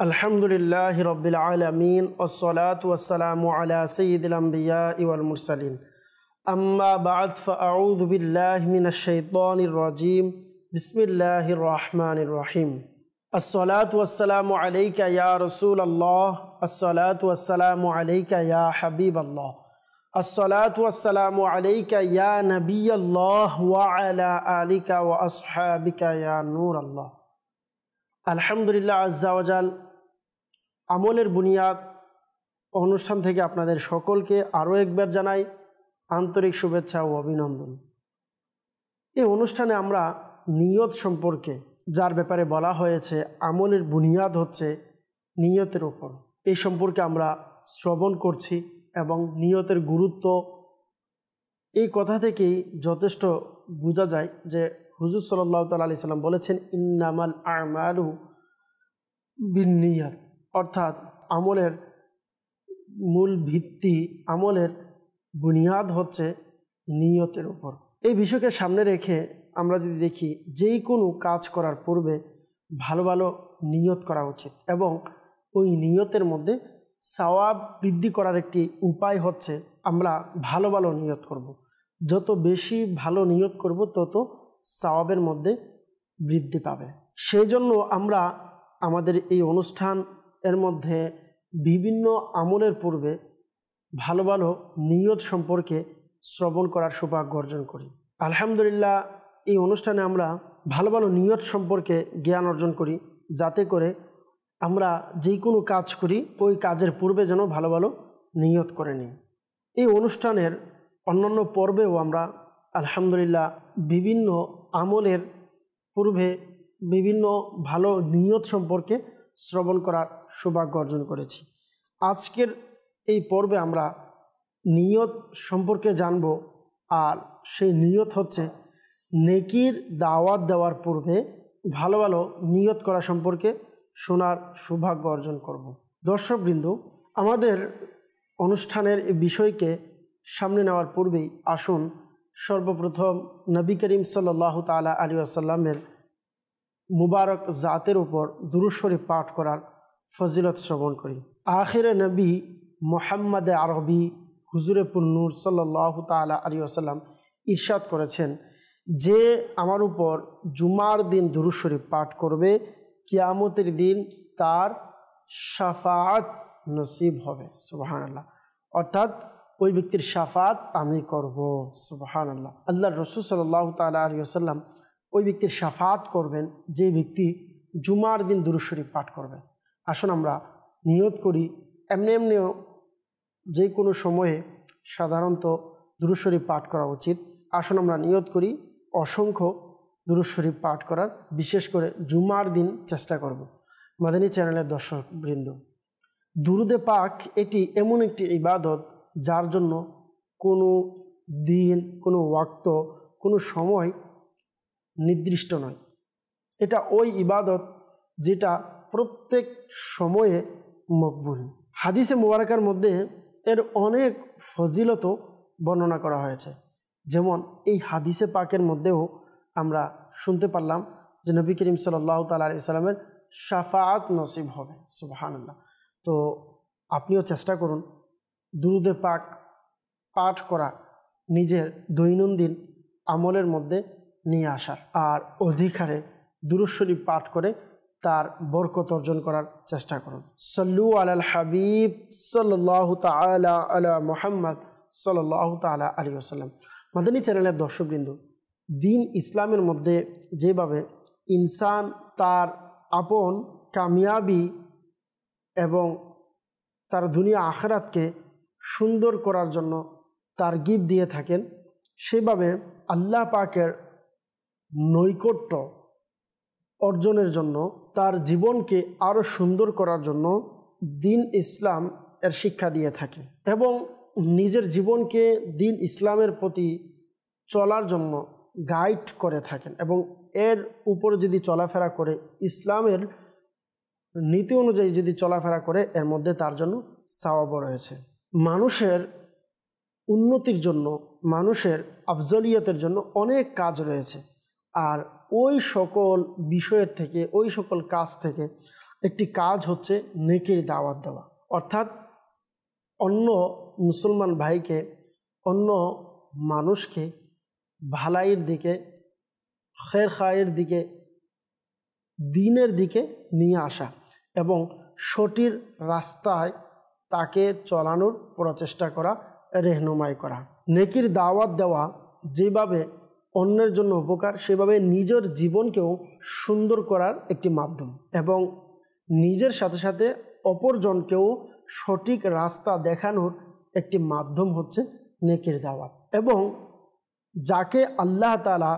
আলহামদুলিল্লাহি রাব্বিল আলামিন ওয়াসসালাতু ওয়াসসালামু আলা সাইয়্যিদিল আমবিয়াই ওয়াল মুরসালিন আম্মা বা'দ ফাআউযু বিল্লাহি মিনাশ শাইতানির রাজীম বিসমিল্লাহির রহমানির রহিম আসসালাতু ওয়াসসালামু আলাইকা ইয়া রাসূলাল্লাহ আসসালাতু ওয়াসসালামু আলাইকা ইয়া হাবিবাল্লাহ আসসালাতু ওয়াসসালামু আলাইকা ইয়া নাবিয়াল্লাহ ওয়া আলা আলিকা ওয়া আসহাবিকা ইয়া নূরাল্লাহ। আলহামদুলিল্লাহ আজ্জা ওয়া জাল আমলের বুনিয়াদ অনুষ্ঠান থেকে আপনাদের সকলকে আরও একবার জানাই আন্তরিক শুভেচ্ছা ও অভিনন্দন। এই অনুষ্ঠানে আমরা নিয়ত সম্পর্কে যার ব্যাপারে বলা হয়েছে আমলের বুনিয়াদ হচ্ছে নিয়তের উপর, এই সম্পর্কে আমরা শ্রবণ করছি এবং নিয়তের গুরুত্ব এই কথা থেকেই যথেষ্ট বোঝা যায় যে হুজুর সাল্লাল্লাহু তাআলা আলাইহি সাল্লাম বলেছেন ইন্নামাল আমালু বিন্নিয়াত, অর্থাৎ আমলের মূল ভিত্তি, আমলের বুনিয়াদ হচ্ছে নিয়তের উপর। এই বিষয়কে সামনে রেখে আমরা যদি দেখি যেই কোনো কাজ করার পূর্বে ভালো ভালো নিয়ত করা উচিত এবং ওই নিয়তের মধ্যে সওয়াব বৃদ্ধি করার একটি উপায় হচ্ছে আমরা ভালো ভালো নিয়ত করব। যত বেশি ভালো নিয়ত করব তত সওয়াবের মধ্যে বৃদ্ধি পাবে। সেই জন্য আমরা আমাদের এই অনুষ্ঠান এর মধ্যে বিভিন্ন আমলের পূর্বে ভালো ভালো নিয়ত সম্পর্কে শ্রবণ করার সৌভাগ্য অর্জন করি। আলহামদুলিল্লাহ এই অনুষ্ঠানে আমরা ভালো ভালো নিয়ত সম্পর্কে জ্ঞান অর্জন করি, যাতে করে আমরা যে কোনো কাজ করি ওই কাজের পূর্বে যেন ভালো ভালো নিয়ত করে নিই। এই অনুষ্ঠানের অন্যান্য পর্বেও আমরা আলহামদুলিল্লাহ বিভিন্ন আমলের পূর্বে বিভিন্ন ভালো নিয়ত সম্পর্কে শ্রবণ করার সৌভাগ্য অর্জন করেছি। আজকের এই পর্বে আমরা নিয়ত সম্পর্কে জানব, আর সেই নিয়ত হচ্ছে নেকির দাওয়াত দেওয়ার পূর্বে ভালো ভালো নিয়ত করা সম্পর্কে শোনার সৌভাগ্য অর্জন করব। দর্শকবৃন্দ, আমাদের অনুষ্ঠানের এই বিষয়কে সামনে নেওয়ার পূর্বেই আসুন সর্বপ্রথম নবী করিম সাল্লাল্লাহু তাআলা আলাইহি ওয়াসাল্লামের মুবারক জাতের উপর দুরূদ শরীফ পাঠ করার ফজিলত শ্রবণ করি। আখিরে নবী মুহাম্মদ আরবি হুজুরে পুন্নুর সাল্লাল্লাহু তাআলা আলাইহি ওয়াসাল্লাম ইরশাদ করেছেন, যে আমার উপর জুমার দিন দুরূদ শরীফ পাঠ করবে কিয়ামতের দিন তার শাফাআত নসিব হবে। সুবহানাল্লাহ, অর্থাৎ ওই ব্যক্তির শাফাআত আমি করব। সুবহানাল্লাহ, আল্লাহর রাসূল সাল্লাল্লাহু তাআলা আলাইহি ওয়াসাল্লাম ওই ব্যক্তির শাফাআত করবেন যে ব্যক্তি জুমার দিন দুরূদ শরীফ পাঠ করবে। আসুন আমরা নিয়ত করি, এমনিও যে কোনো সময়ে সাধারণত দুরূদ শরীফ পাঠ করা উচিত। আসুন আমরা নিয়ত করি অসংখ্য দুরূদ শরীফ পাঠ করার, বিশেষ করে জুমার দিন চেষ্টা করব। মাদানী চ্যানেলের দর্শকবৃন্দ, দুরুদে পাক এটি এমন একটি ইবাদত যার জন্য কোনো দিন, কোনো ওয়াক্ত, কোনো সময় নির্দিষ্ট নয়। এটা ওই ইবাদত যেটা প্রত্যেক সময়ে মকবুল। হাদিসে মুবারাকার মধ্যে এর অনেক ফজিলত বর্ণনা করা হয়েছে। যেমন এই হাদিসে পাকের মধ্যেও আমরা শুনতে পারলাম যে নবী করিম সাল্লাল্লাহু তাআলা আলাইহি সাল্লামের শাফাআত নসিব হবে। সুবহানাল্লাহ। তো আপনিও চেষ্টা করুন দুরুদে পাক পাঠ করা নিজের দৈনন্দিন আমলের মধ্যে নিয়ে আসার, আর অধিক হারে দুরূদ শরীফ পাঠ করে তার বরকত অর্জন করার চেষ্টা করুন। সাল্লু আলাল হাবিব সাল্লাল্লাহু তাআলা আলা মুহাম্মদ সাল্লাল্লাহু তাআলা আলাইহি ওয়াসাল্লাম। মাদানী চ্যানেলের দর্শকবৃন্দ, দিন ইসলামের মধ্যে যেভাবে ইনসান তার আপন কামিয়াবি এবং তার দুনিয়া আখিরাতকে সুন্দর করার জন্য তারগিব দিয়ে থাকেন, সেভাবে আল্লাহ পাকের নৈকট্য অর্জনের জন্য, তার জীবনকে আরও সুন্দর করার জন্য দিন ইসলাম এর শিক্ষা দিয়ে থাকে এবং নিজের জীবনকে দিন ইসলামের প্রতি চলার জন্য গাইড করে থাকেন এবং এর উপরে যদি চলাফেরা করে, ইসলামের নীতি অনুযায়ী যদি চলাফেরা করে, এর মধ্যে তার জন্য সওয়াব রয়েছে। মানুষের উন্নতির জন্য, মানুষের আফজলিয়তের জন্য অনেক কাজ রয়েছে, আর ওই সকল বিষয়ের থেকে, ওই সকল কাজ থেকে একটি কাজ হচ্ছে নেকির দাওয়াত দেওয়া, অর্থাৎ অন্য মুসলমান ভাইকে, অন্য মানুষকে ভালাইয়ের দিকে, খের খায়ের দিকে, দ্বীনের দিকে নিয়ে আসা এবং সঠিক রাস্তায় তাকে চলানোর প্রচেষ্টা করা, রেহনুমাই করা। নেকির দাওয়াত দেওয়া যেভাবে অন্যের জন্য উপকার, সেভাবে নিজের জীবনকেও সুন্দর করার একটি মাধ্যম এবং নিজের সাথে সাথে অপরজনকেও সঠিক রাস্তা দেখানোর একটি মাধ্যম হচ্ছে নেকির দাওয়াত। এবং যাকে আল্লাহ তাআলা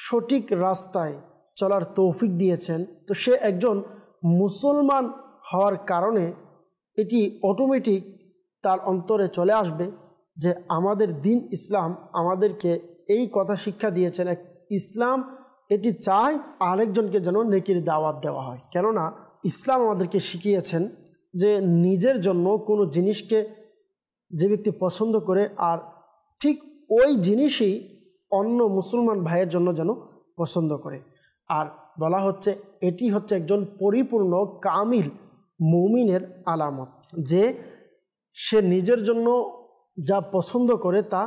সঠিক রাস্তায় চলার তৌফিক দিয়েছেন, তো সে একজন মুসলমান হওয়ার কারণে এটি অটোমেটিক তার অন্তরে চলে আসবে যে আমাদের দিন ইসলাম আমাদেরকে এই কথা শিক্ষা দিয়েছেন, ইসলাম এটি চায় আরেকজনকে যেন নেকির দাওয়াত দেওয়া হয়। কেননা ইসলাম আমাদেরকে শিখিয়েছেন যে নিজের জন্য কোনো জিনিসকে যে ব্যক্তি পছন্দ করে, আর ঠিক ওই জিনিসই অন্য মুসলমান ভাইয়ের জন্য যেন পছন্দ করে। আর বলা হচ্ছে এটি হচ্ছে একজন পরিপূর্ণ কামিল মুমিনের আলামত, যে সে নিজের জন্য যা পছন্দ করে তা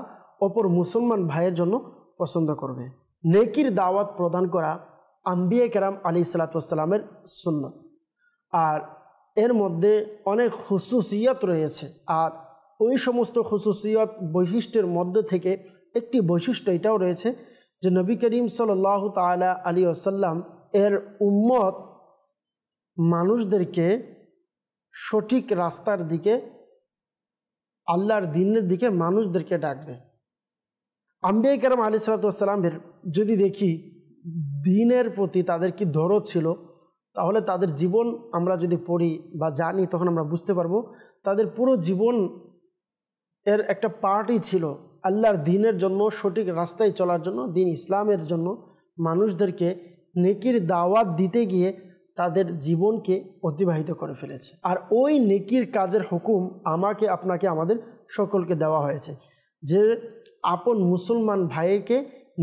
অপর মুসলমান ভাইয়ের জন্য পছন্দ করবে। নেকির দাওয়াত প্রদান করা আম্বিয়া কেরাম আলাইহিসসালাতু ওয়াসসালামের সুন্নাত, আর এর মধ্যে অনেক খুসুসিয়ত রয়েছে। আর ওই সমস্ত খুসুসিয়ত বৈশিষ্ট্যের মধ্যে থেকে একটি বৈশিষ্ট্য এটাও রয়েছে যে নবী করিম সাল্লাল্লাহু তাআলা আলাইহি ওয়াসাল্লাম এর উম্মত মানুষদেরকে সঠিক রাস্তার দিকে, আল্লাহর দ্বীনের দিকে মানুষদেরকে ডাকবে। আম্বিয়া কেরাম আলাইহিসসালাতু ওয়াসসালামের যদি দেখি দ্বীনের প্রতি তাদের কি দরদ ছিল, তাহলে তাদের জীবন আমরা যদি পড়ি বা জানি তখন আমরা বুঝতে পারবো তাদের পুরো জীবন এর একটা পার্টই ছিল আল্লাহর দ্বীনের জন্য, সঠিক রাস্তায় চলার জন্য, দ্বীন ইসলামের জন্য মানুষদেরকে নেকির দাওয়াত দিতে গিয়ে তাদের জীবনকে অতিবাহিত করে ফেলেছে। আর ওই নেকির কাজের হুকুম আমাকে, আপনাকে, আমাদের সকলকে দেওয়া হয়েছে যে আপন মুসলমান ভাইকে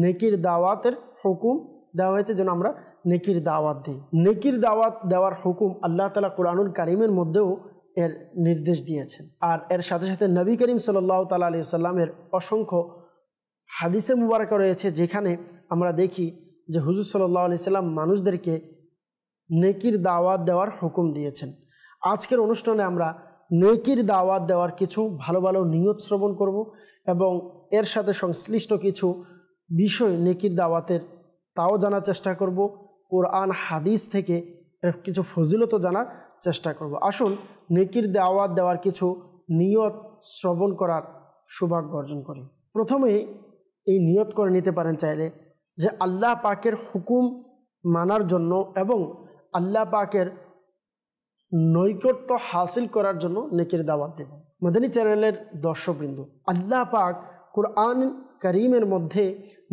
নেকির দাওয়াতের হুকুম দেওয়া হয়েছে যেন আমরা নেকির দাওয়াত দিই। নেকির দাওয়াত দেওয়ার হুকুম আল্লাহ তাআলা কুরআনুল কারীমের মধ্যেও এর নির্দেশ দিয়েছেন। আর এর সাথে সাথে নবী করিম সাল্লাল্লাহু তাআলা আলাইহি সাল্লামের অসংখ্য হাদিসে মুবারাকা রয়েছে, যেখানে আমরা দেখি যে হুজুর সাল্লাল্লাহু আলাইহি সাল্লাম মানুষদেরকে নেকির দাওয়াত দেওয়ার হুকুম দিয়েছেন। আজকের অনুষ্ঠানে আমরা নেকির দাওয়াত দেওয়ার কিছু ভালো ভালো নিয়ত শ্রবণ করব এবং এর সাথে সংশ্লিষ্ট কিছু বিষয় নেকির দাওয়াতের তাও জানার চেষ্টা করব। কোরআন হাদিস থেকে এর কিছু ফজিলত জানার চেষ্টা করব। আসুন নেকির দাওয়াত দেওয়ার কিছু নিয়ত শ্রবণ করার সৌভাগ্য অর্জন করি। প্রথমে এই নিয়ত করে নিতে পারেন চাইলে যে আল্লাহ পাকের হুকুম মানার জন্য এবং আল্লাহ পাকের নৈকট্য হাসিল করার জন্য নেকির দাওয়াত দেব। মাদানী চ্যানেলের দর্শকবৃন্দ, আল্লাহ পাক কুরআন কারীমের মধ্যে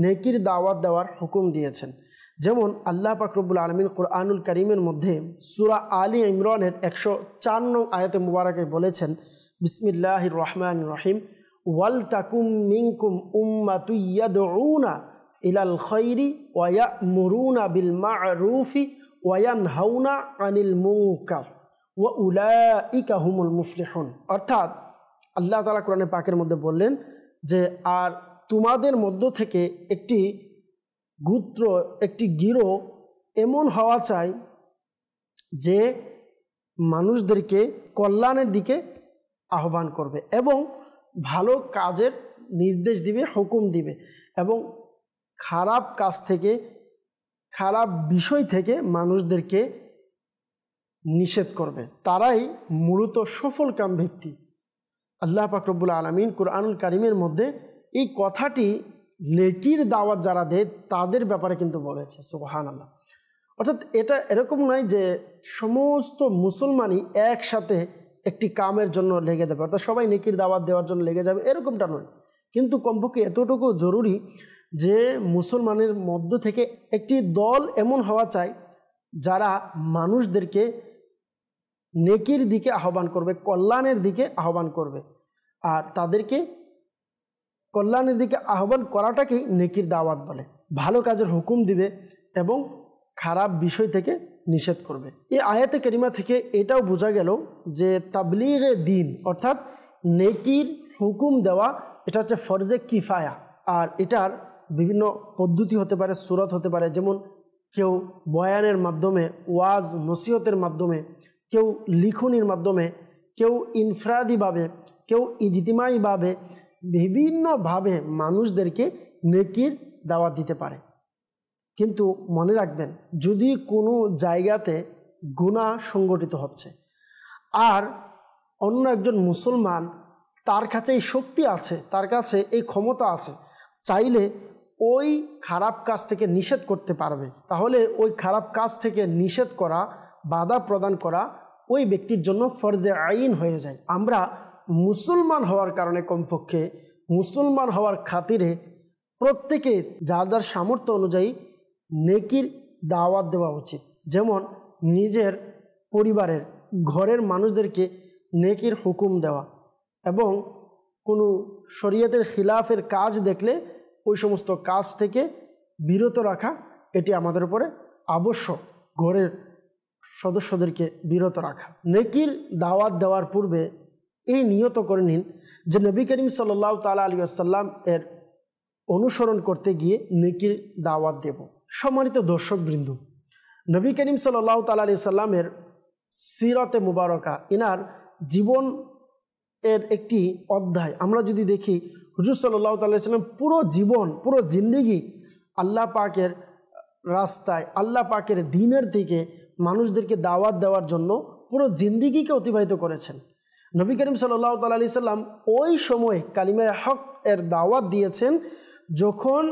নেকির দাওয়াত দেওয়ার হুকুম দিয়েছেন। যেমন আল্লাহ পাক রব্বুল আলামিন কুরআনুল কারীমের মধ্যে সূরা আলী ইমরানের 104 নং আয়াতে মুবারাকায় বলেছেন, বিসমিল্লাহির রহমানির রহিম, ওয়াল তাকুম মিনকুম উম্মাতুন ইয়াদউনা ইলাল খায়রি ওয়া ইয়া'মুরুনা বিল মা'রুফি ওয়া ইয়ানহাউনা আনিল মুনকার ওয়া উলাইকা হুমুল মুফলিহুন। অর্থাৎ আল্লাহ তাআলা কোরআনে পাকের মধ্যে বললেন যে আর তোমাদের মধ্য থেকে একটি গোত্র, একটি গিরো এমন হওয়া চাই যে মানুষদেরকে কল্যাণের দিকে আহ্বান করবে এবং ভালো কাজের নির্দেশ দিবে, হুকুম দিবে এবং খারাপ কাজ থেকে, খারাপ বিষয় থেকে মানুষদেরকে নিষেধ করবে। তারাই মূলত সফলকাম ব্যক্তি। আল্লাহ পাক রব্বুল আলামিন কুরআনুল কারীমের মধ্যে এই কথাটি নেকির দাওয়াত যারা দেয় তাদের ব্যাপারে কিন্তু বলেছে। সুবহানাল্লাহ। অর্থাৎ এটা এরকম নয় যে সমস্ত মুসলমানই একসাথে একটি কামের জন্য লেগে যাবে, অর্থাৎ সবাই নেকির দাওয়াত দেওয়ার জন্য লেগে যাবে, এরকমটা নয়। কিন্তু কমপক্ষে এতটুকু জরুরি যে মুসলমানের মধ্য থেকে একটি দল এমন হওয়া চাই যারা মানুষদেরকে নেকির দিকে আহ্বান করবে, কল্যাণের দিকে আহ্বান করবে, আর তাদেরকে কল্যাণের দিকে আহ্বান করাটাকেই নেকির দাওয়াত বলে। ভালো কাজের হুকুম দিবে এবং খারাপ বিষয় থেকে নিষেধ করবে। এই আয়াতে কারিমা থেকে এটাও বোঝা গেল যে তাবলীগে দ্বীন অর্থাৎ নেকির হুকুম দেওয়া এটা হচ্ছে ফরজে কিফায়া। আর এটার বিভিন্ন পদ্ধতি হতে পারে, সূরত হতে পারে, যেমন কেউ বয়ানের মাধ্যমে, ওয়াজ নসিহতের মাধ্যমে, কেউ লিখনির মাধ্যমে, কেউ ইনফরাদিভাবে, কেউ ইজতিমাইভাবে, বিভিন্নভাবে মানুষদেরকে নেকির দাওয়াত দিতে পারে। কিন্তু মনে রাখবেন, যদি কোনো জায়গাতে গুনাহ সংগঠিত হচ্ছে আর অন্য একজন মুসলমান, তার কাছে এই শক্তি আছে, তার কাছে এই ক্ষমতা আছে, চাইলে ওই খারাপ কাজ থেকে নিষেধ করতে পারবে, তাহলে ওই খারাপ কাজ থেকে নিষেধ করা, বাধা প্রদান করা ওই ব্যক্তির জন্য ফরজে আইন হয়ে যায়। আমরা মুসলমান হওয়ার কারণে, কমপক্ষে মুসলমান হওয়ার খাতিরে প্রত্যেকে যার যার সামর্থ্য অনুযায়ী নেকির দাওয়াত দেওয়া উচিত। যেমন নিজের পরিবারের, ঘরের মানুষদেরকে নেকির হুকুম দেওয়া এবং কোনো শরীয়তের খিলাফের কাজ দেখলে ওই সমস্ত কাজ থেকে বিরত রাখা, এটি আমাদের উপরে আবশ্যক। ঘরের সদস্যদেরকে বিরত রাখা। নেকির দাওয়াত দেওয়ার পূর্বে এই নিয়ত করে নিন যে নবী করিম সাল্লাল্লাহু তাআলা আলাইহি ওয়াসাল্লাম এর অনুসরণ করতে গিয়ে নেকির দাওয়াত দেব। সম্মানিত দর্শকবৃন্দ, নবী করিম সাল্লাল্লাহু তাআলা আলাইহি ওয়াসাল্লামের সিরাতে মুবারকা, ইনার জীবন এর একটি অধ্যায় আমরা যদি দেখি, হুজুর সাল্লাল্লাহু তাআলা আলাইহি ওয়াসাল্লাম পুরো জীবন, পুরো জিন্দেগি আল্লাহ পাকের রাস্তায়, আল্লাহ পাকের দ্বীনের দিকে মানুষদেরকে দাওয়াত দেওয়ার জন্য পুরো জিন্দেগিকে অতিবাহিত করেছেন। নবী করিম সাল্লাল্লাহু তাআলা আলাইহি ওয়াসাল্লাম ওই সময় কালিমায়ে হক এর দাওয়াত দিয়েছেন যখন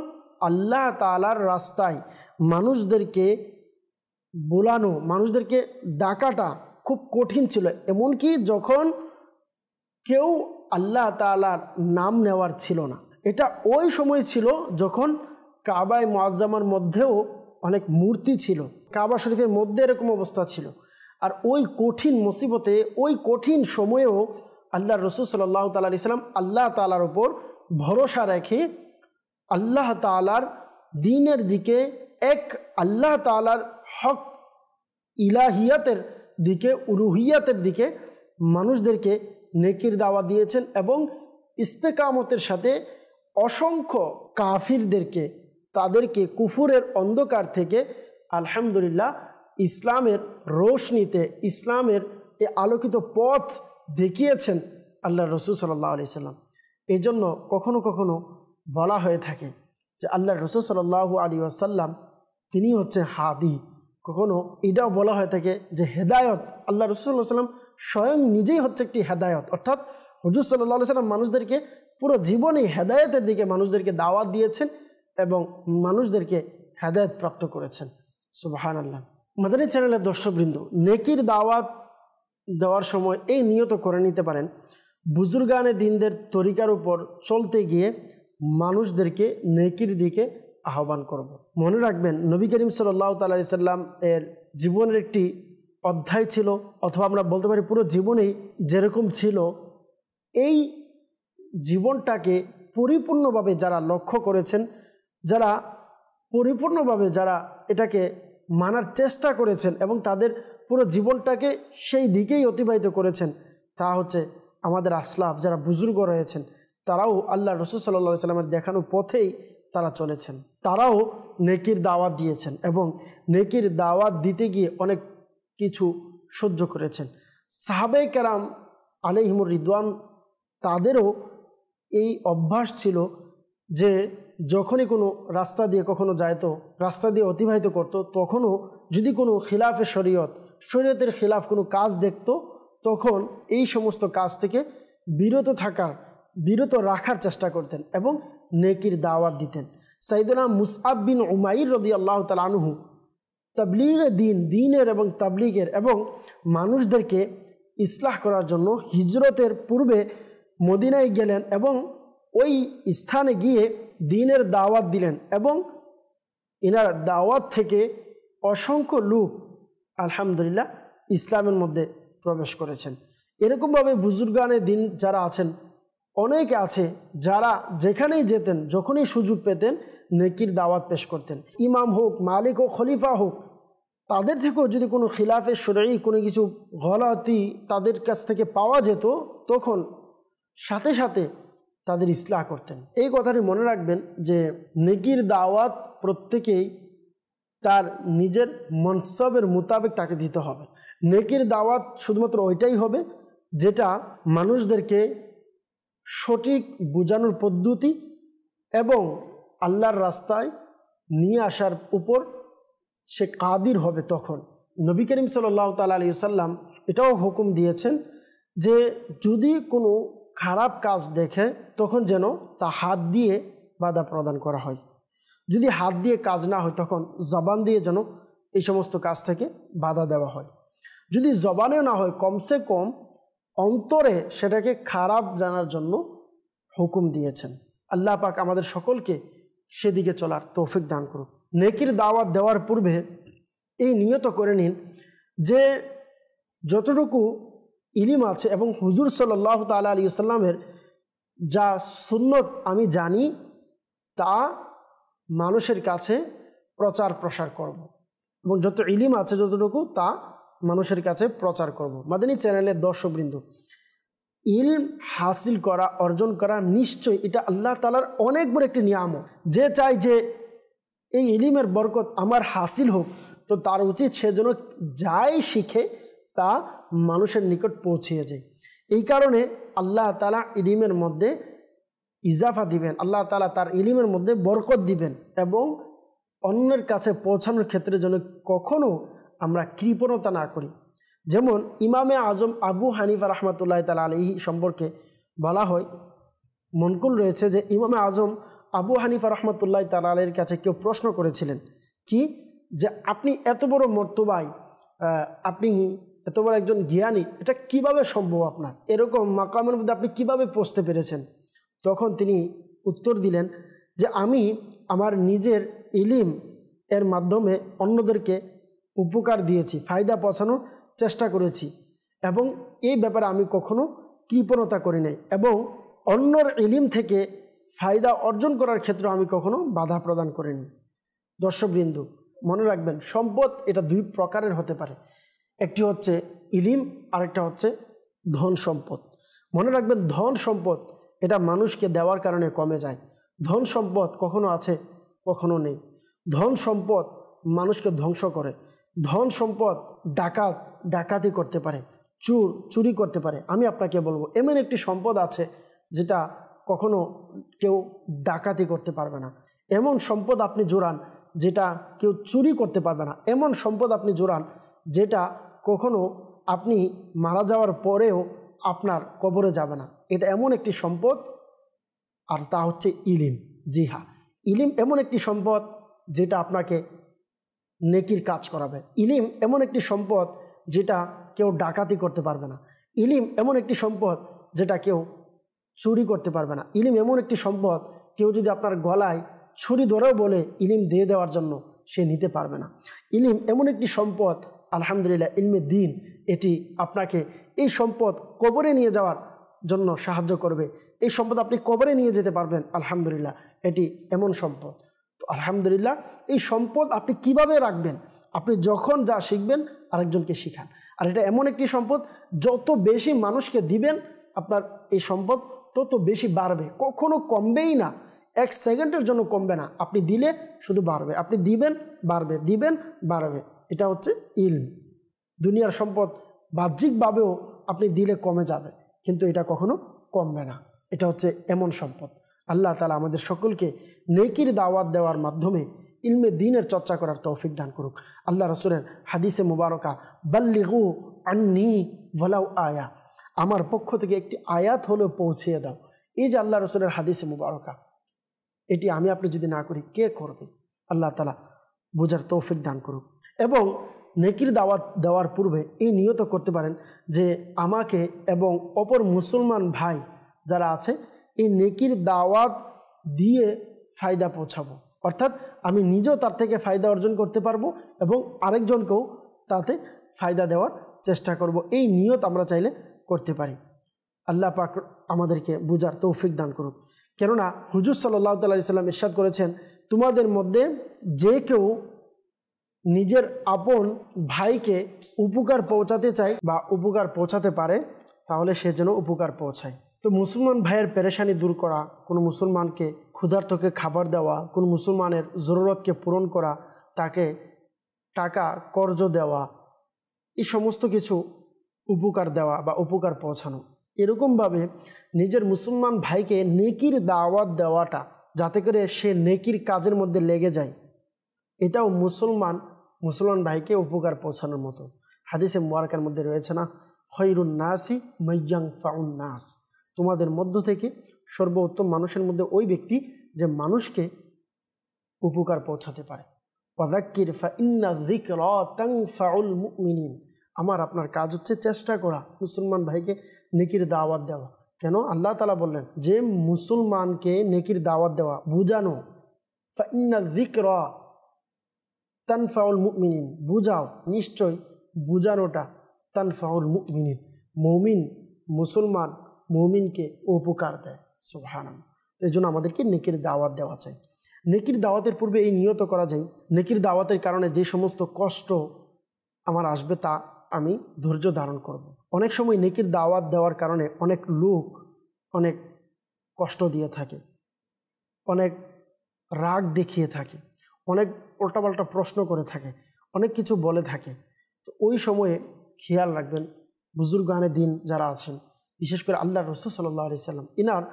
আল্লাহ তাআলার রাস্তায় মানুষদেরকে বোলানো, মানুষদেরকে ডাকাটা খুব কঠিন ছিল। এমনকি যখন কেউ আল্লাহ তাআলার নাম নেওয়ার ছিল না। এটা ওই সময় ছিল যখন কাবায়ে মুআজ্জামার মধ্যেও অনেক মূর্তি ছিল, কাবা শরীফের মধ্যে এরকম অবস্থা ছিল। আর ওই কঠিন মুসিবতে, ওই কঠিন সময়েও আল্লাহ রাসূল সাল্লাল্লাহু তাআলা আলাইহি সাল্লাম আল্লাহ তাআলার উপর ভরসা রেখে আল্লাহ তাআলার দ্বীনের দিকে, এক আল্লাহ তাআলার হক ইলাহিয়াতের দিকে, উলুহিয়াতের দিকে মানুষদেরকে নেকির দাওয়াত দিয়েছেন এবং ইস্তেকামতের সাথে অসংখ্য কাফিরদেরকে, তাদেরকে কুফুরের অন্ধকার থেকে আলহামদুলিল্লাহ ইসলামের রোশনীতে, ইসলামের এই আলোকিত পথ দেখিয়েছেন আল্লাহ রাসূল সাল্লাল্লাহু আলাইহি সাল্লাম। এই জন্য কখনো কখনো বলা হয়ে থাকে যে আল্লাহ রাসূল সাল্লাল্লাহু আলাইহি ওয়াসাল্লাম তিনি হচ্ছে হাদি। কখনো এটাও বলা হয়ে থাকে যে হেদায়ত, আল্লাহ রাসূল সাল্লাল্লাহু আলাইহি ওয়াসাল্লাম স্বয়ং নিজেই হচ্ছে একটি হেদায়ত। অর্থাৎ হুজুর সাল্লাল্লাহু আলাইহি ওয়াসাল্লাম মানুষদেরকে পুরো জীবনে হেদায়েতের দিকে মানুষদেরকে দাওয়াত দিয়েছেন এবং মানুষদেরকে হেদায়েত প্রাপ্ত করেছেন। সুবহানাল্লাহ। মাদানী চ্যানেলের দর্শকবৃন্দ, নেকির দাওয়াত দেওয়ার সময় এই নিয়ত করে নিতে পারেন, বুজুর্গানে দ্বীনদের তরিকার উপর চলতে গিয়ে মানুষদেরকে নেকির দিকে আহ্বান করব। মনে রাখবেন, নবী করিম সাল্লাল্লাহু তাআলা আলাইহি সাল্লাম এর জীবনের একটি অধ্যায় ছিল, অথবা আমরা বলতে পারি পুরো জীবনেই যেরকম ছিল, এই জীবনটাকে পরিপূর্ণভাবে যারা লক্ষ্য করেছেন, যারা পরিপূর্ণভাবে যারা এটাকে মানার চেষ্টা করেছেন এবং তাদের পুরো জীবনটাকে সেই দিকেই অতিবাহিত করেছেন, তা হচ্ছে আমাদের আসলাফ যারা বুজুর্গ রয়েছেন। তারাও আল্লাহ রাসূল সাল্লাল্লাহু আলাইহি সাল্লামের দেখানো পথেই তারা চলেছেন। তারাও নেকির দাওয়াত দিয়েছেন এবং নেকির দাওয়াত দিতে গিয়ে অনেক কিছু সহ্য করেছেন। সাহাবায়ে কেরাম আলাইহিমুর রিদওয়ান, তাদেরও এই অভ্যাস ছিল যে যখনই কোনো রাস্তা দিয়ে কখনো যাইতো, রাস্তা দিয়ে অতিবাহিত করত, তখনও যদি কোনো খিলাফে শরীয়তের খিলাফ কোনো কাজ দেখত, তখন এই সমস্ত কাজ থেকে বিরত রাখার চেষ্টা করতেন এবং নেকির দাওয়াত দিতেন। সাইয়েদনা মুসআব বিন উমাইর রাদিয়াল্লাহু তাআলা আনহু তাবলীগে দ্বীনের এবং তাবলীগের এবং মানুষদেরকে ইসলাহ করার জন্য হিজরতের পূর্বে মদিনায় গেলেন এবং ওই স্থানে গিয়ে দ্বীনের দাওয়াত দিলেন এবং এনার দাওয়াত থেকে অসংখ্য লোক আলহামদুলিল্লাহ ইসলামের মধ্যে প্রবেশ করেছেন। এরকমভাবে বুজুর্গানে দ্বীন যারা আছেন, অনেকে আছে যারা যেখানেই যেতেন, যখনই সুযোগ পেতেন নেকির দাওয়াত পেশ করতেন। ইমাম হোক, মালিক হোক, খলিফা হোক, তাদের থেকেও যদি কোনো খিলাফে শরঈ কোনো কিছু গলাতি তাদের কাছ থেকে পাওয়া যেত, তখন সাথে সাথে তাদের ইসলাহ করতেন। এই কথাটি মনে রাখবেন যে নেকির দাওয়াত প্রত্যেকেই তার নিজের মনসবের মোতাবেক তাকে দিতে হবে। নেকির দাওয়াত শুধুমাত্র ওইটাই হবে যেটা মানুষদেরকে সঠিক বোঝানোর পদ্ধতি এবং আল্লাহর রাস্তায় নিয়ে আসার উপর সে কাদির হবে। তখন নবী করিম সাল্লাল্লাহু তাআলা আলাইহি ওয়াসাল্লাম এটাও হুকুম দিয়েছেন যে যদি কোনো খারাপ কাজ দেখে তখন যেন তা হাত দিয়ে বাধা প্রদান করা হয়। যদি হাত দিয়ে কাজ না হয় তখন জবান দিয়ে যেন এই সমস্ত কাজ থেকে বাধা দেওয়া হয়। যদি জবানেও না হয় কমসে কম অন্তরে সেটাকে খারাপ জানার জন্য হুকুম দিয়েছেন। আল্লাহ পাক আমাদের সকলকে সেদিকে চলার তৌফিক দান করুক। নেকির দাওয়াত দেওয়ার পূর্বে এই নিয়ত করে নিন যে যতটুকু ইলম আছে এবং হুজুর সাল্লাল্লাহু তাআলা আলাইহি ওয়াসাল্লামের যা সুন্নত আমি জানি তা মানুষের কাছে প্রচার প্রসার করব এবং যত ইলম আছে যতটুকু তা মানুষের কাছে প্রচার করব। মাদানী চ্যানেলের দর্শকবৃন্দ, ইলম হাসিল করা, অর্জন করা নিশ্চয়ই এটা আল্লাহ তাআলার অনেক বড় একটি নিয়ামত। যে চায় যে এই ইলমের বরকত আমার হাসিল হোক, তো তার উচিত সে যেন যাই শিখে তা মানুষের নিকট পৌঁছিয়ে যায়। এই কারণে আল্লাহ তাআলা ইলমের মধ্যে ইজাফা দিবেন, আল্লাহ তাআলা তার ইলমের মধ্যে বরকত দিবেন এবং অন্যের কাছে পৌঁছানোর ক্ষেত্রে যেন কখনো আমরা কৃপণতা না করি। যেমন ইমামে আজম আবু হানিফা রাহমাতুল্লাহি তাআলা আলাইহি সম্পর্কে বলা হয়, মনকুল রয়েছে যে ইমামে আজম আবু হানিফা রাহমাতুল্লাহি তাআলা আলাইহির কাছে কেউ প্রশ্ন করেছিলেন কি যে আপনি এত বড় মর্তবায়, আপনি এত বড় একজন জ্ঞানী, এটা কিভাবে সম্ভব, আপনার এরকম মাকামের মধ্যে আপনি কিভাবে পৌঁছতে পেরেছেন? তখন তিনি উত্তর দিলেন যে আমি আমার নিজের ইলম এর মাধ্যমে অন্যদেরকে উপকার দিয়েছি, ফায়দা পৌঁছানোর চেষ্টা করেছি এবং এই ব্যাপারে আমি কখনো কৃপণতা করি নাই এবং অন্যর ইলম থেকে ফায়দা অর্জন করার ক্ষেত্রে আমি কখনো বাধা প্রদান করিনি। দর্শকবৃন্দ, মনে রাখবেন সম্পদ এটা দুই প্রকারের হতে পারে, একটি হচ্ছে ইলম, আরেকটা হচ্ছে ধন সম্পদ। মনে রাখবেন ধন সম্পদ এটা মানুষকে দেওয়ার কারণে কমে যায়। ধন সম্পদ কখনো আছে কখনো নেই। ধন সম্পদ মানুষকে ধ্বংস করে। ধন সম্পদ ডাকাতি করতে পারে, চুরি করতে পারে। আমি আপনাকে বলবো এমন একটি সম্পদ আছে যেটা কখনো কেউ ডাকাতি করতে পারবে না। এমন সম্পদ আপনি জোড়ান যেটা কেউ চুরি করতে পারবে না। এমন সম্পদ আপনি জোড়ান যেটা কখনো আপনি মারা যাওয়ার পরেও আপনার কবরে যাবে না। এটা এমন একটি সম্পদ, আর তা হচ্ছে ইলিম। জি হ্যাঁ, ইলিম এমন একটি সম্পদ যেটা আপনাকে নেকির কাজ করাবে। ইলিম এমন একটি সম্পদ যেটা কেউ ডাকাতি করতে পারবে না। ইলিম এমন একটি সম্পদ যেটা কেউ চুরি করতে পারবে না। ইলিম এমন একটি সম্পদ কেউ যদি আপনার গলায় ছুরি ধরেও বলে ইলিম দিয়ে দেওয়ার জন্য, সে নিতে পারবে না। ইলিম এমন একটি সম্পদ, আলহামদুলিল্লাহ ইলমে দ্বীন, এটি আপনাকে এই সম্পদ কবরে নিয়ে যাওয়ার জন্য সাহায্য করবে। এই সম্পদ আপনি কবরে নিয়ে যেতে পারবেন, আলহামদুলিল্লাহ এটি এমন সম্পদ। তো আলহামদুলিল্লাহ এই সম্পদ আপনি কিভাবে রাখবেন? আপনি যখন যা শিখবেন আরেকজনকে শিখান। আর এটা এমন একটি সম্পদ, যত বেশি মানুষকে দিবেন আপনার এই সম্পদ তত বেশি বাড়বে, কখনো কমবেই না। এক সেকেন্ডের জন্য কমবে না। আপনি দিলে শুধু বাড়বে, আপনি দিবেন বাড়বে, দিবেন বাড়বে। এটা হচ্ছে ইলম। দুনিয়ার সম্পদ বাহ্যিকভাবেও আপনি দিলে কমে যাবে, কিন্তু এটা কখনো কমবে না। এটা হচ্ছে এমন সম্পদ। আল্লাহ তাআলা আমাদের সকলকে নেকির দাওয়াত দেওয়ার মাধ্যমে ইলমে দ্বীনের চর্চা করার তৌফিক দান করুক। আল্লাহ রাসূলের হাদিসে মুবারকা, বাল্লিগু আন্নি ওয়ালাউ আয়া, আমার পক্ষ থেকে একটি আয়াত হলেও পৌঁছিয়ে দাও। এই যে আল্লাহ রাসূলের হাদিসে মুবারকা, এটি আমি আপনি যদি না করি কে করবে? আল্লাহ তাআলা বোঝার তৌফিক দান করুক। এবং নেকির দাওয়াত দেওয়ার পূর্বে এই নিয়ত করতে পারেন যে আমাকে এবং অপর মুসলমান ভাই যারা আছে এই নেকির দাওয়াত দিয়ে ফায়দা পৌঁছাবো, অর্থাৎ আমি নিজেও তার থেকে ফায়দা অর্জন করতে পারবো এবং আরেকজনকেও তাতে ফায়দা দেওয়ার চেষ্টা করব। এই নিয়ত আমরা চাইলে করতে পারি। আল্লাহ পাক আমাদেরকে বুঝার তৌফিক দান করুক। কেননা হুজুর সাল্লাল্লাহু আলাইহি ওয়াসাল্লাম ইরশাদ করেছেন, তোমাদের মধ্যে যে কেউ নিজের আপন ভাইকে উপকার পৌঁছাতে চায় বা উপকার পৌঁছাতে পারে, তাহলে সে যেন উপকার পৌঁছায়। তো মুসলমান ভাইয়ের পেরেশানি দূর করা, কোনো মুসলমানকে ক্ষুধার্তকে খাবার দেওয়া, কোনো মুসলমানের জরুরতকে পূরণ করা, তাকে টাকা কর্জ দেওয়া, এই সমস্ত কিছু উপকার দেওয়া বা উপকার পৌঁছানো। এরকমভাবে নিজের মুসলমান ভাইকে নেকির দাওয়াত দেওয়াটা, যাতে করে সে নেকির কাজের মধ্যে লেগে যায়, এটাও মুসলমান ভাইকে উপকার পৌঁছানোর মতো। হাদিসে মুবারাকার মধ্যে রয়েছে না, খৈরুন নাসি মাইয়ানফাউন নাস, তোমাদের মধ্য থেকে সর্বোত্তম মানুষের মধ্যে ওই ব্যক্তি যে মানুষকে উপকার পৌঁছাতে পারে। ওয়াযাক্কির ফাইন্না যিকরা তানফাউল মুমিনিন, আমার আপনার কাজ হচ্ছে চেষ্টা করা মুসলমান ভাইকে নেকির দাওয়াত দেওয়া। কেন? আল্লাহ তাআলা বললেন যে মুসলমানকে নেকির দাওয়াত দেওয়া, বুঝানো, ফাইন্না যিকরা তানফাউল মুমিনিন, বুঝাও, নিশ্চয় বুঝানোটা তানফাউল মুমিনিন, মুসলমান মুমিনকে উপকার দেয়। সুবহানাল্লাহ। এই জন্য আমাদেরকে নেকির দাওয়াত দেওয়া চাই। নেকির দাওয়াতের পূর্বে এই নিয়ত করা যায়, নেকির দাওয়াতের কারণে যে সমস্ত কষ্ট আমার আসবে তা আমি ধৈর্য ধারণ করব। অনেক সময় নেকির দাওয়াত দেওয়ার কারণে অনেক লোক অনেক কষ্ট দিয়ে থাকে, অনেক রাগ দেখিয়ে থাকে, অনেক উল্টাপাল্টা প্রশ্ন করে থাকে, অনেক কিছু বলে থাকে। তো ওই সময়ে খেয়াল রাখবেন, বুজুর্গানে দিন যারা আছেন, বিশেষ করে আল্লাহর রাসূল সাল্লাল্লাহু আলাইহি সাল্লাম, ইনার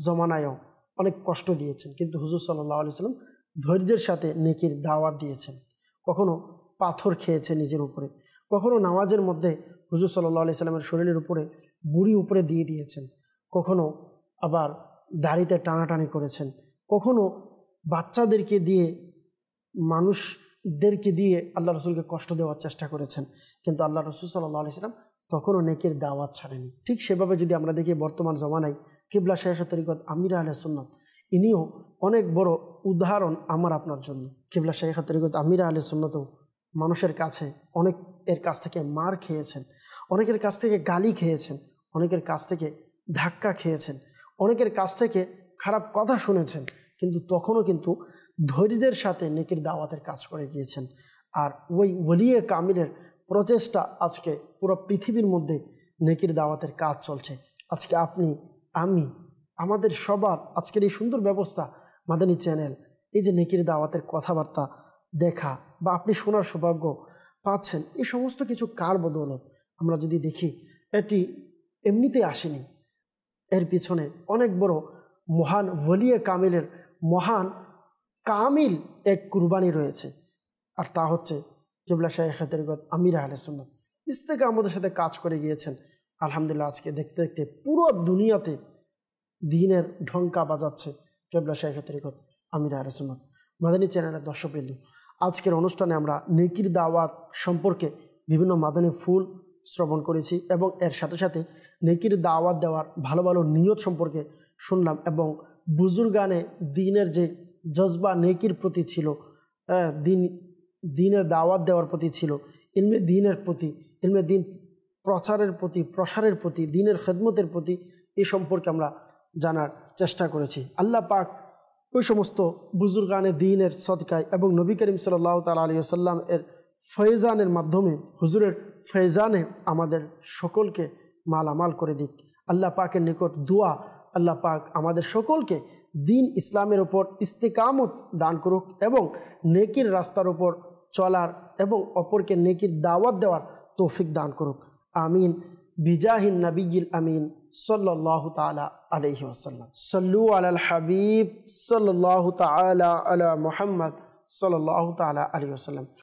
জমানায়ও অনেক কষ্ট দিয়েছেন, কিন্তু হুজুর সাল্লাল্লাহু আলাইহি সাল্লাম ধৈর্যের সাথে নেকির দাওয়াত দিয়েছেন। কখনো পাথর খেয়েছে নিজের উপরে, কখনো নামাজের মধ্যে হুজুর সাল্লাল্লাহু আলাইহি সাল্লামের শরীরের উপরে বুড়ি উপরে দিয়ে দিয়েছেন, কখনো আবার দাড়িতে টানাটানি করেছেন, কখনো বাচ্চাদেরকে দিয়ে, মানুষদেরকে দিয়ে আল্লাহ রসুলকে কষ্ট দেওয়ার চেষ্টা করেছেন, কিন্তু আল্লাহ রসুল সাল্লাল্লাহু আলাইহি সাল্লাম তখনও নেকির দাওয়াত ছাড়েনি। ঠিক সেভাবে যদি আমরা দেখি বর্তমান জমানায় কিবলা শাইখে তরিকত আমির আহলে সুন্নাত, ইনিও অনেক বড় উদাহরণ আমার আপনার জন্য। কিবলা শাইখে তরিকত আমির আহলে সুন্নাতও মানুষের কাছে অনেকের কাছ থেকে মার খেয়েছেন, অনেকের কাছ থেকে গালি খেয়েছেন, অনেকের কাছ থেকে ধাক্কা খেয়েছেন, অনেকের কাছ থেকে খারাপ কথা শুনেছেন, কিন্তু তখনও কিন্তু ধৈর্যের সাথে নেকির দাওয়াতের কাজ করে গিয়েছেন। আর ওই ওলিয়ে কামিলের প্রচেষ্টা আজকে পুরো পৃথিবীর মধ্যে নেকির দাওয়াতের কাজ চলছে। আজকে আপনি, আমি, আমাদের সবার আজকের এই সুন্দর ব্যবস্থা মাদানী চ্যানেল, এই যে নেকির দাওয়াতের কথাবার্তা দেখা বা আপনি শোনার সৌভাগ্য পাচ্ছেন, এই সমস্ত কিছু কার বদৌলত? আমরা যদি দেখি, এটি এমনিতেই আসেনি, এর পিছনে অনেক বড় মহান ওলিয়ে কামিলের মহান কামিল এক কুরবানি রয়েছে, আর তা হচ্ছে কিবলা শাইখে তরিকত আমির আহলে সুন্নাত। ইস্তেকামতের সাথে কাজ করে গিয়েছেন। আলহামদুলিল্লাহ, আজকে দেখতে দেখতে পুরো দুনিয়াতে দ্বীনের ঢঙ্কা বাজাচ্ছে কিবলা শাইখে তরিকত আমির আহলে সুন্নাত। মাদানী চ্যানেলের দর্শকবৃন্দ, আজকের অনুষ্ঠানে আমরা নেকির দাওয়াত সম্পর্কে বিভিন্ন মাদানী ফুল শ্রবণ করেছি এবং এর সাথে সাথে নেকির দাওয়াত দেওয়ার ভালো ভালো নিয়ত সম্পর্কে শুনলাম, এবং বুজুর্গানে দ্বীনের যে জজবা নেকির প্রতি ছিল, দ্বীনের দাওয়াত দেওয়ার প্রতি ছিল, ইলমে দ্বীনের প্রতি, ইলমে দ্বীন প্রচারের প্রতি, প্রসারের প্রতি, দ্বীনের খেদমতের প্রতি, এই সম্পর্কে আমরা জানার চেষ্টা করেছি। আল্লাহ পাক ওই সমস্ত বুজুর্গানে দ্বীনের সদকায় এবং নবী করিম সাল্লাল্লাহু তাআলা আলাইহি ওয়াসাল্লাম এর ফয়জানের মাধ্যমে, হুজুরের ফয়জানে আমাদের সকলকে মালামাল করে দিক। আল্লাহ পাকের নিকট দোয়া, আল্লাহ পাক আমাদের সকলকে দ্বীন ইসলামের ওপর ইস্তেকামত দান করুক এবং নেকির রাস্তার ওপর চলার এবং অপরকে নেকির দাওয়াত দেওয়ার তৌফিক দান করুক। আমিন। বিজাহিন নবিয়্যিল আমিন সাল্লাল্লাহু তাআলা আলাইহি ওয়াসাল্লাম। সাল্লু আলাল হাবিব সাল্লাল্লাহু তাআলা আলা মুহাম্মদ সাল্লাল্লাহু তাআলা আলাইহি ওয়াসাল্লাম।